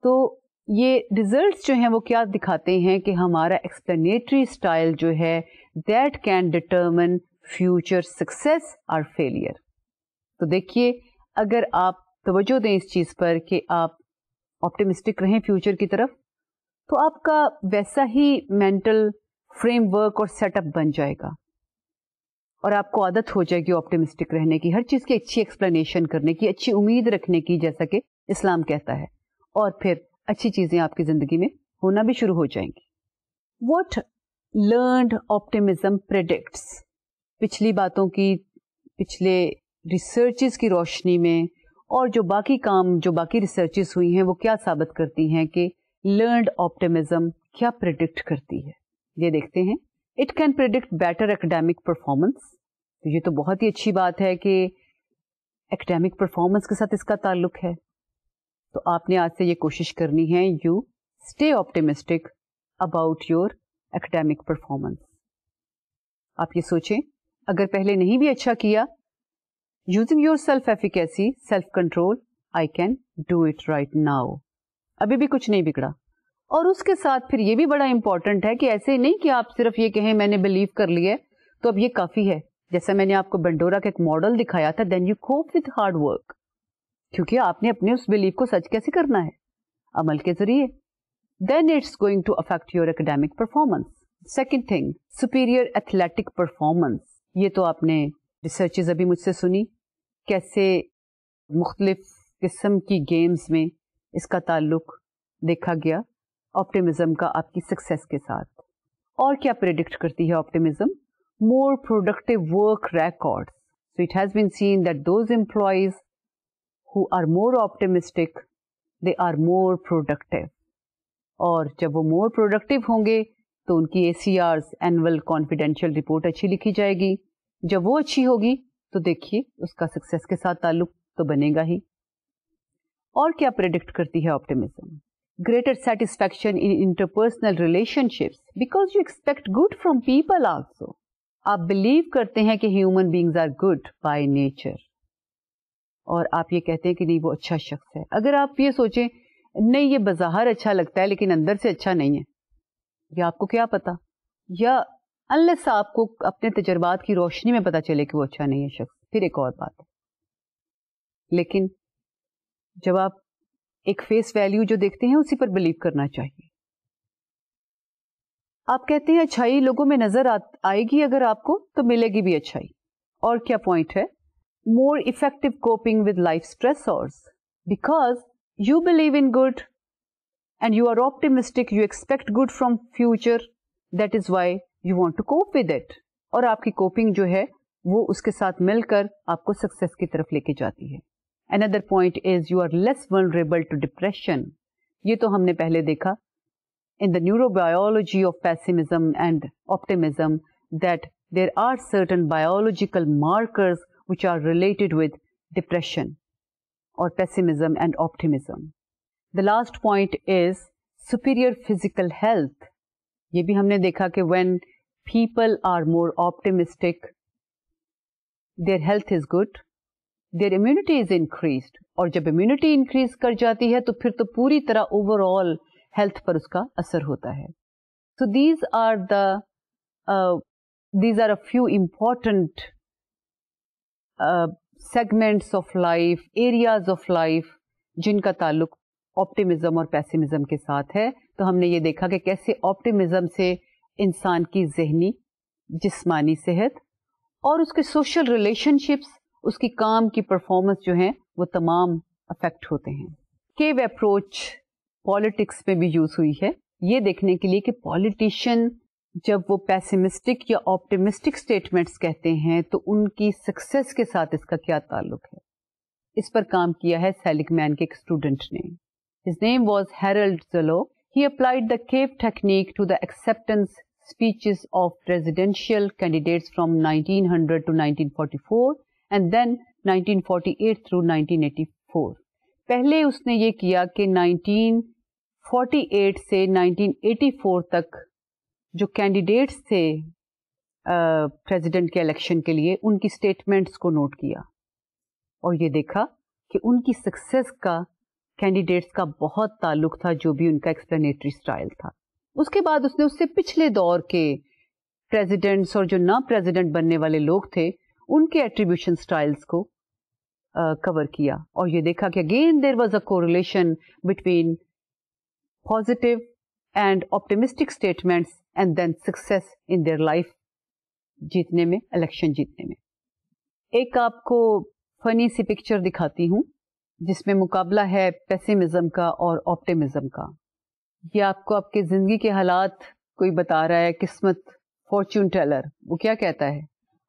S1: تو یہ ریزلٹس جو ہیں وہ کیا دکھاتے ہیں کہ ہمارا ایکسپلینیٹری اسٹائل جو ہے that can determine future success اور فیلئر. تو دیکھیے, اگر آپ توجہ دیں اس چیز پر کہ آپ آپٹیمسٹک رہیں فیوچر کی طرف, تو آپ کا ویسا ہی مینٹل فریم ورک اور سیٹ اپ بن جائے گا, اور آپ کو عادت ہو جائے گی آپٹیمسٹک رہنے کی, ہر چیز کی اچھی ایکسپلینیشن کرنے کی, اچھی امید رکھنے کی, جیسا کہ اسلام کہتا ہے, اور پھر اچھی چیزیں آپ کی زندگی میں ہونا بھی شروع ہو جائیں گی. What learned optimism predicts. پچھلی باتوں کی, پچھلے ریسرچز کی روشنی میں, اور جو باقی کام, جو باقی ریسرچز ہوئی ہیں وہ کیا ثابت کرتی ہیں کہ لرنڈ آپٹیمزم کیا پریڈکٹ کرتی ہے, یہ دیکھتے ہیں. It can predict better academic performance. تو یہ تو بہت ہی اچھی بات ہے کہ ایکڈیمک پرفارمنس کے ساتھ اس کا تعلق ہے. تو آپ نے آج سے یہ کوشش کرنی ہے, you stay optimistic about your academic performance. آپ یہ سوچیں اگر پہلے نہیں بھی اچھا کیا, using your self efficacy, self control, I can do it right now. ابھی بھی کچھ نہیں بگڑا. اور اس کے ساتھ پھر یہ بھی بڑا امپورٹنٹ ہے کہ ایسے نہیں کہ آپ صرف یہ کہیں میں نے بلیو کر لیا ہے تو اب یہ کافی ہے. جیسا میں نے آپ کو بنڈورا کا ایک ماڈل دکھایا تھا, then you cope with hard work, کیونکہ آپ نے اپنے اس بلیف کو سچ کیسے کرنا ہے, عمل کے ذریعے. Then it's going to affect your academic performance. Second thing, superior athletic performance. یہ تو آپ نے ریسرچز ابھی مجھ سے سنی, کیسے مختلف قسم کی گیمز میں اس کا تعلق دیکھا گیا آپٹیمزم کا آپ کی سکسیس کے ساتھ. اور کیا پریڈکٹ کرتی ہے optimism? more productive work records. So it has been seen that those employees who are more optimistic, they are more productive. اور جب وہ more productive ہوں گے تو ان کی ACRs annual confidential report اچھی لکھی جائے گی. جب وہ اچھی ہوگی تو دیکھیے اس کا سکسیس کے ساتھ تعلق تو بنے گا ہی. اور کیا پریڈکٹ کرتی ہے optimism? greater satisfaction in interpersonal relationships because you expect good from people also. آپ بلیو کرتے ہیں کہ human beings are good by nature, اور آپ یہ کہتے ہیں کہ نہیں وہ اچھا شخص ہے. اگر آپ یہ سوچیں نہیں یہ بظاہر اچھا لگتا ہے لیکن اندر سے اچھا نہیں ہے, یا آپ کو کیا پتا, یا انلیس آپ کو اپنے تجربات کی روشنی میں پتا چلے کہ وہ اچھا نہیں ہے شخص, پھر ایک اور بات ہے. لیکن جب آپ ایک فیس ویلیو جو دیکھتے ہیں اسی پر بلیو کرنا چاہیے. آپ کہتے ہیں اچھائی لوگوں میں نظر آئے گی, اگر آپ کو تو ملے گی بھی اچھائی. اور کیا پوائنٹ ہے؟ More effective coping with life stressors because you believe in good and you are optimistic, you expect good from future, that is why you want to cope with it. اور آپ کی کوپنگ جو ہے وہ اس کے ساتھ مل کر آپ کو سکسیس کی طرف لے کے جاتی ہے. Another point is you are less vulnerable to depression. یہ تو ہم نے پہلے دیکھا in the neurobiology of pessimism and optimism that there are certain biological markers which are related with depression or pessimism and optimism. The last point is superior physical health. یہ بھی ہم نے دیکھا کہ when people are more optimistic, their health is good, their immunity is increased. اور جب immunity increase کر جاتی ہے تو پھر تو پوری طرح overall health پر اس کا اثر ہوتا ہے. So these are a few important segments of life, areas of life جن کا تعلق optimism اور pessimism کے ساتھ ہے. تو ہم نے یہ دیکھا کہ کیسے optimism سے انسان کی ذہنی, جسمانی صحت اور اس کے social relationships, اس کی کام کی پرفارمنس جو ہیں وہ تمام افیکٹ ہوتے ہیں. کیو اپروچ پالیٹکس میں بھی یوز ہوئی ہے یہ دیکھنے کے لیے کہ پالیٹیشین جب وہ پیسمسٹک یا آپٹیمسٹک سٹیٹمنٹس کہتے ہیں تو ان کی سکسیس کے ساتھ اس کا کیا تعلق ہے. اس پر کام کیا ہے سیلک مین کے ایک اسٹوڈنٹ نے. His name was Harold Zillow. He applied the cave technique to the acceptance speeches of presidential candidates from 1900 to 1944 and then 1948 through 1984. پہلے اس نے یہ کیا کہ 1948 سے 1984 تک جو کینڈیڈیٹس تھے پریزیڈنٹ کے الیکشن کے لیے ان کی سٹیٹمنٹس کو نوٹ کیا اور یہ دیکھا کہ ان کی سکسیس کا کینڈیڈیٹس کا بہت تعلق تھا, جو بھی ان کا ایکسپلینیٹری سٹائل تھا. اس کے بعد اس نے اس سے پچھلے دور کے پریزیڈنٹس اور جو نہ پریزیڈنٹ بننے والے لوگ تھے ان کے ایٹریبیوشن سٹائلز کو کور کیا اور یہ دیکھا کہ again there was a correlation between positive and optimistic statements and then success in their life جیتنے میں, الیکشن جیتنے میں. ایک آپ کو فنی سی پکچر دکھاتی ہوں جس میں مقابلہ ہے پیسیمزم کا اور آپٹیمزم کا. یہ آپ کو آپ کے زندگی کے حالات کوئی بتا رہا ہے, قسمت, فارچون ٹیلر. وہ کیا کہتا ہے؟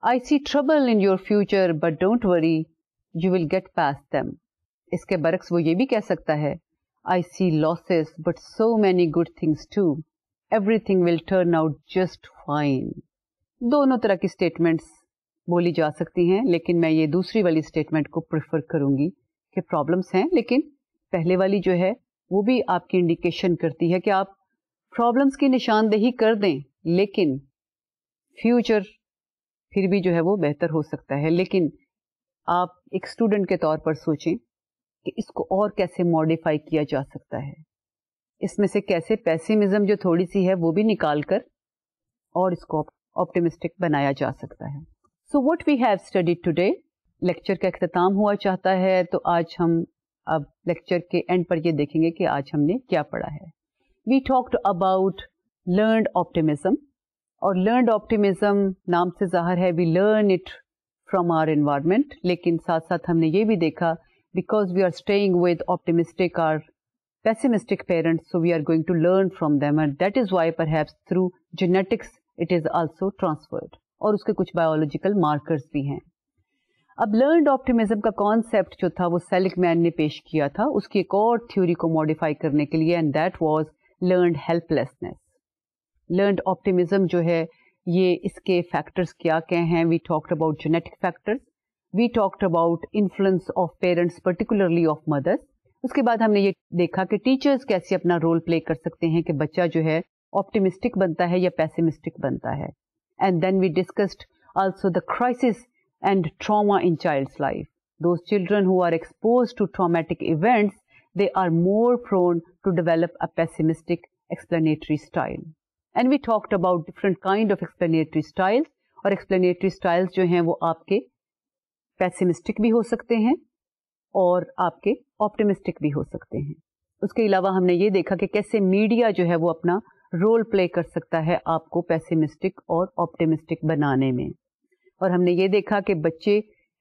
S1: I see trouble in your future but don't worry, you will get past them. اس کے برعکس وہ یہ بھی کہہ سکتا ہے I see losses but so many good things too. Everything will turn out just fine. دونوں طرح کی سٹیٹمنٹس بولی جا سکتی ہیں, لیکن میں یہ دوسری والی سٹیٹمنٹ کو پریفر کروں گی کہ پرابلمس ہیں, لیکن پہلے والی جو ہے وہ بھی آپ کی انڈیکیشن کرتی ہے کہ آپ پرابلمس کی نشاندہی کر دیں لیکن فیوچر پھر بھی جو ہے وہ بہتر ہو سکتا ہے. لیکن آپ ایک اسٹوڈنٹ کے طور پر سوچیں کہ اس کو اور کیسے ماڈیفائی کیا جا سکتا ہے, اس میں سے کیسے پیسیمزم جو تھوڑی سی ہے وہ بھی نکال کر اور اس کو آپٹیمسٹک بنایا جا سکتا ہے. So what we have studied today, lecture کا اختتام ہوا چاہتا ہے, تو آج ہم اب لیکچر کے اینڈ پر یہ دیکھیں گے کہ آج ہم نے کیا پڑھا ہے. We talked about learned optimism, اور لرنڈ آپٹیمزم نام سے ظاہر ہے we learn it from our environment, لیکن ساتھ ساتھ ہم نے یہ بھی دیکھا because we are staying with optimistic اور pessimistic parents, so we are going to learn from them, and that is why perhaps through genetics it is also transferred. اور اس کے کچھ biological markers بھی ہیں. اب learned optimism کا concept جو تھا وہ سیلک مین نے پیش کیا تھا اس کی ایک اور تھیوری کو modify کرنے کے لیے, and that was learned helplessness. learned optimism جو ہے یہ اس کے factors کیا ہیں. we talked about genetic factors, we talked about influence of parents, particularly of mothers. اس کے بعد ہم نے یہ دیکھا کہ ٹیچرز کیسے اپنا رول پلے کر سکتے ہیں کہ بچہ جو ہے آپٹیمسٹک بنتا ہے یا پیسیمسٹک بنتا ہے. And then we discussed also the crisis and trauma in child's life. Those children who are expose to traumatic events, they are more prone to develop a pessimistic explanatory style. And we talked about different kind of explanatory style, اور explanatory styles جو ہیں وہ آپ کے pessimistic بھی ہو سکتے ہیں اور آپ کے آپٹیمسٹک بھی ہو سکتے ہیں. اس کے علاوہ ہم نے یہ دیکھا کہ کیسے میڈیا جو ہے وہ اپنا رول پلے کر سکتا ہے آپ کو پیسیمسٹک اور آپٹیمسٹک بنانے میں. اور ہم نے یہ دیکھا کہ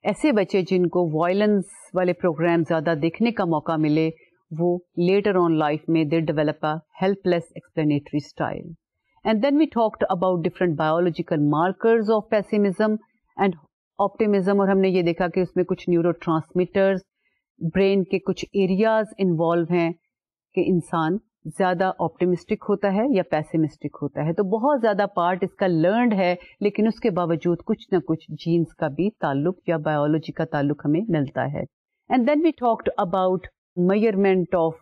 S1: ایسے بچے جن کو وائلنس والے پروگرام زیادہ دیکھنے کا موقع ملے, وہ لیٹر آن لائف میں they develop a helpless explanatory style. And then we talked about different biological markers of pessimism and optimism, اور ہم نے یہ دیکھا کہ اس میں کچھ نیورو ٹرانسمیٹرز, برین کے کچھ ایریاز انوالو ہیں کہ انسان زیادہ آپٹیمسٹک ہوتا ہے یا پیسیمسٹک ہوتا ہے. تو بہت زیادہ پارٹ اس کا لرنڈ ہے, لیکن اس کے باوجود کچھ نہ کچھ جینز کا بھی تعلق یا بایولوجی کا تعلق ہمیں ملتا ہے. And then we talked about measurement of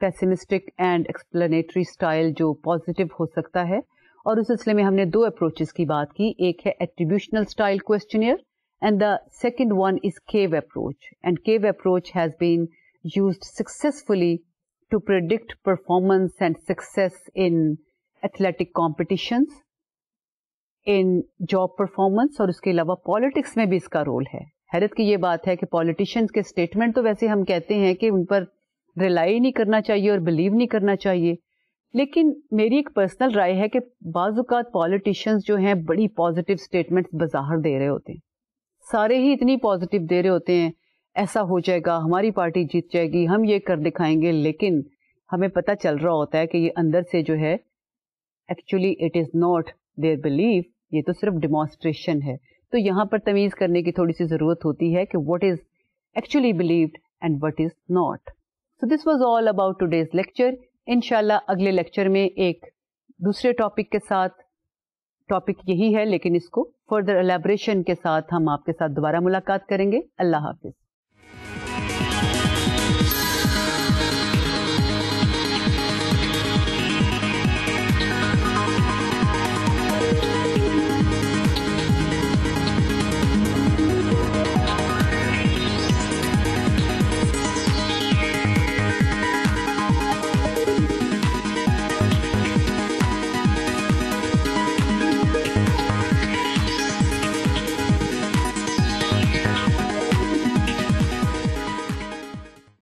S1: pessimistic and explanatory style جو پازیٹیو ہو سکتا ہے, اور اس سلسلے میں ہم نے 2 اپروچز کی بات کی. ایک ہے attributional style questionnaire, and the second one is cave approach, and cave approach has been used successfully to predict performance and success in athletic competitions, in job performance, اور اس کے علاوہ politics میں بھی اس کا رول ہے. حیرت کی یہ بات ہے کہ politicians کے statement تو ویسے ہم کہتے ہیں کہ ان پر rely نہیں کرنا چاہیے اور believe نہیں کرنا چاہیے, لیکن میری ایک پرسنل رائے ہے کہ بعض اوقات politicians جو ہیں بڑی positive statements بظاہر دے رہے ہوتے ہیں, سارے ہی اتنی پازیٹیو دے رہے ہوتے ہیں, ایسا ہو جائے گا, ہماری پارٹی جیت جائے گی, ہم یہ کر دکھائیں گے, لیکن ہمیں پتہ چل رہا ہوتا ہے کہ یہ اندر سے جو ہے actually it is not their belief, یہ تو صرف ڈیمانسٹریشن ہے. تو یہاں پر تمیز کرنے کی تھوڑی سی ضرورت ہوتی ہے کہ what is actually believed and what is not. So this was all about today's lecture. انشاءاللہ اگلے لیکچر میں ایک دوسرے ٹاپک کے ساتھ, ٹاپک یہی ہے لیکن اس کو فردر الیبریشن کے ساتھ ہم آپ کے ساتھ دوبارہ ملاقات کریں گے. اللہ حافظ.